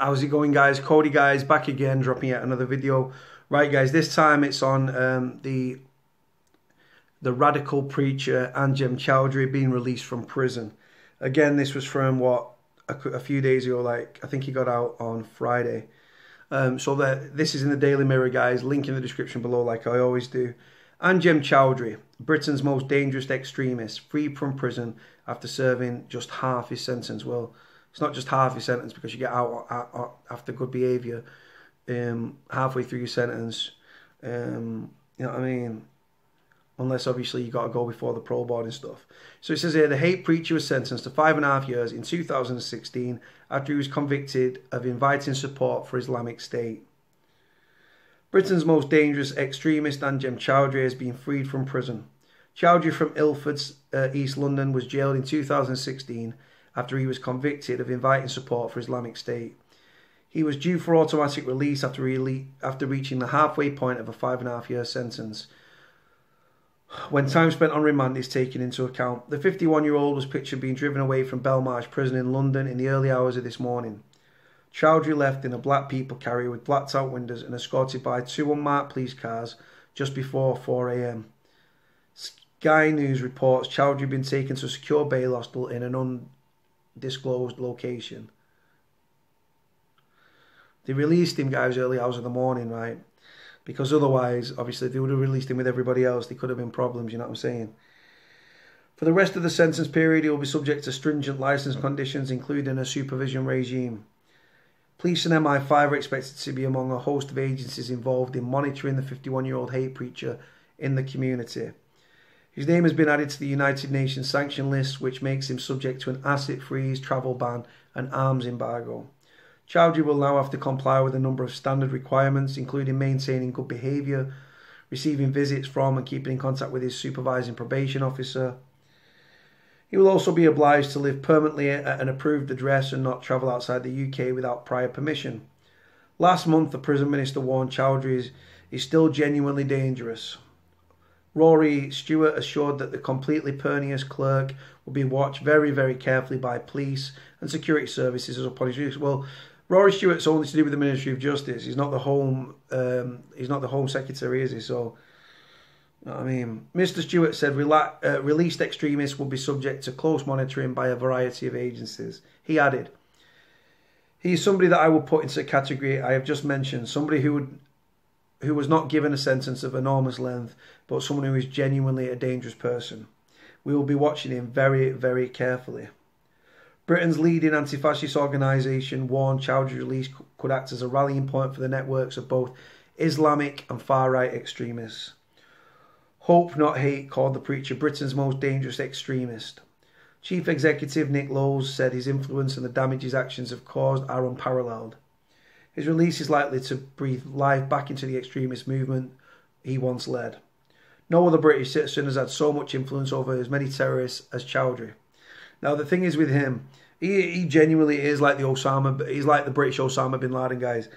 How's it going, guys? Cody, guys, back again, dropping yet another video. Right, guys, this time it's on the radical preacher Anjem Choudary being released from prison. Again, this was from a few days ago. Like, I think he got out on Friday. This is in the Daily Mirror, guys. Link in the description below, like I always do. Anjem Choudary, Britain's most dangerous extremist, freed from prison after serving just half his sentence. Well, it's not just half your sentence, because you get out after good behaviour halfway through your sentence. You know what I mean? Unless obviously you got to go before the parole board and stuff. So it says here, the hate preacher was sentenced to 5.5 years in 2016 after he was convicted of inviting support for Islamic State. Britain's most dangerous extremist, Anjem Choudary, has been freed from prison. Choudary from Ilford, East London, was jailed in 2016 after he was convicted of inviting support for Islamic State. He was due for automatic release after reaching the halfway point of a 5.5-year sentence, when time spent on remand is taken into account. The 51-year-old was pictured being driven away from Belmarsh prison in London in the early hours of this morning. Choudary left in a black people carrier with blacked out windows and escorted by 2 unmarked police cars just before 4 AM. Sky News reports Choudary had been taken to a secure bail hostel in an undisclosed location. They released him, guys, early hours of the morning, right? Because otherwise, obviously, if they would have released him with everybody else, there could have been problems, you know what I'm saying? For the rest of the sentence period, he will be subject to stringent licence conditions, including a supervision regime. Police and MI5 are expected to be among a host of agencies involved in monitoring the 51-year-old hate preacher in the community. His name has been added to the United Nations sanction list, which makes him subject to an asset freeze, travel ban and arms embargo. Choudary will now have to comply with a number of standard requirements, including maintaining good behaviour, receiving visits from and keeping in contact with his supervising probation officer. He will also be obliged to live permanently at an approved address and not travel outside the UK without prior permission. Last month, the prison minister warned Choudary is still genuinely dangerous. Rory Stewart assured that the completely pernicious clerk will be watched very, very carefully by police and security services as upon his release. Well, Rory Stewart's only to do with the Ministry of Justice. He's not the Home. He's not the Home Secretary, is he? So, you know what I mean, Mr. Stewart said released extremists will be subject to close monitoring by a variety of agencies. He added, "He is somebody that I will put into the category I have just mentioned. Somebody who was not given a sentence of enormous length, but someone who is genuinely a dangerous person. We will be watching him very, very carefully." Britain's leading anti-fascist organisation warned Chowdary's release could act as a rallying point for the networks of both Islamic and far-right extremists. Hope Not Hate called the preacher Britain's most dangerous extremist. Chief Executive Nick Lowes said his influence and the damage his actions have caused are unparalleled. His release is likely to breathe life back into the extremist movement he once led. No other British citizen has had so much influence over as many terrorists as Choudary. Now, the thing is with him, he genuinely is like he's like the British Osama bin Laden, guys.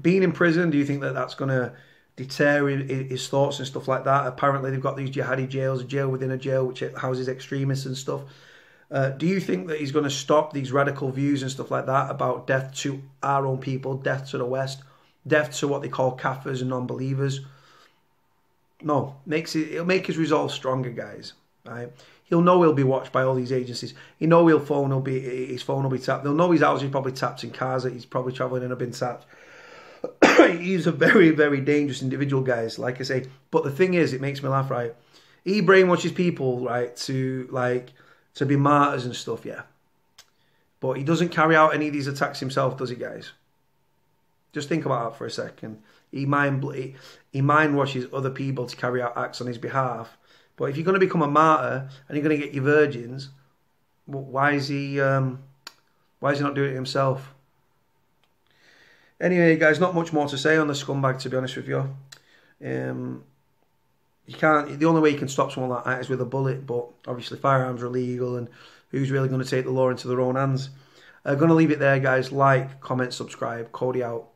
Being in prison, do you think that that's going to deter his thoughts and stuff like that? Apparently, they've got these jihadi jails, a jail within a jail, which houses extremists and stuff. Do you think that he's going to stop these radical views and stuff like that about death to our own people, death to the West, death to what they call kafirs and non-believers? No, it'll make his resolve stronger, guys. Right? He'll know he'll be watched by all these agencies. He'll know his phone will be tapped. They'll know his house is probably tapped in cars that he's probably travelling in have been tapped. He's a very, very dangerous individual, guys, like I say. But the thing is, it makes me laugh, right? He brainwashes people, right, to be martyrs and stuff, yeah. But he doesn't carry out any of these attacks himself, does he, guys? Just think about that for a second. He mind washes other people to carry out acts on his behalf. But if you're going to become a martyr and you're going to get your virgins, why is he not doing it himself? Anyway, guys, not much more to say on the scumbag, to be honest with you. You can't. The only way you can stop someone like that is with a bullet. But obviously, firearms are illegal, and who's really going to take the law into their own hands? Going to leave it there, guys. Like, comment, subscribe. Cody out.